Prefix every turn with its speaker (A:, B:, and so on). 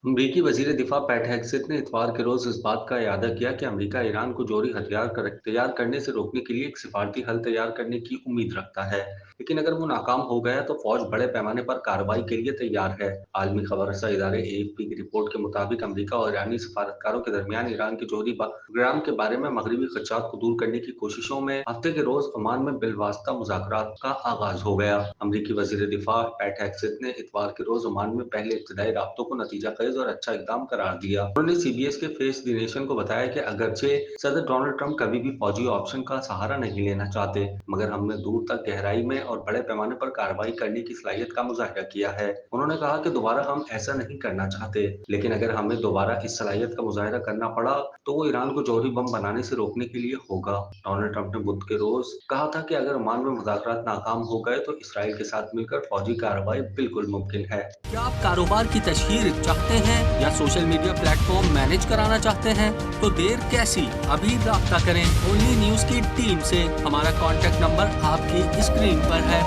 A: अमरीकी वजीर दिफा पैट हेगसेथ ने इतवार के रोज इस बात का इरादा किया कि अमरीका ईरान को जौहरी हथियार तैयार करने से रोकने के लिए एक सिफारती हल तैयार करने की उम्मीद रखता है, लेकिन अगर वो नाकाम हो गया तो फौज बड़े पैमाने पर कार्रवाई के लिए तैयार है। आलमी खबर रसा इदारे एएफपी की रिपोर्ट के मुताबिक अमरीका और ईरानी सफारतकारों के दरमियान ईरान के जौहरी प्रोग्राम के बारे में मगरबी खदशात को दूर करने की कोशिशों में हफ्ते के रोज ओमान में बिलवास्ता मुज़ाकरात का आगाज हो गया। अमरीकी वजीर दिफा पैट हेगसेथ ने इतवार के रोज ओमान में पहले इब्तदाई राब्तों को नतीजा खेज और अच्छा इकदाम करार दिया। उन्होंने सीबीएस के फेस द नेशन को बताया कि अगरचे सदर डोनाल्ड ट्रंप कभी भी फौजी ऑप्शन का सहारा नहीं लेना चाहते, मगर हमने दूर तक गहराई में और बड़े पैमाने पर कार्रवाई करने की सलाहियत का मुजाहिरा किया है। उन्होंने कहा कि दोबारा हम ऐसा नहीं करना चाहते, लेकिन अगर हमें दोबारा इस सलाहियत का मुजाहिरा करना पड़ा तो वो ईरान को जौहरी बम बनाने से रोकने के लिए होगा। डोनाल्ड ट्रंप ने बुध के रोज कहा था कि अगर ओमान में मुज़ाकरात नाकाम हो गए तो इसराइल के साथ मिलकर फौजी कार्रवाई बिल्कुल मुमकिन है।
B: क्या आप कारोबार की तशहीर चाहते हैं या सोशल मीडिया प्लेटफॉर्म मैनेज कराना चाहते हैं? तो देर कैसी, अभी राब्ता करें ओनली न्यूज की टीम से। हमारा कॉन्टैक्ट नंबर आपकी स्क्रीन पर है।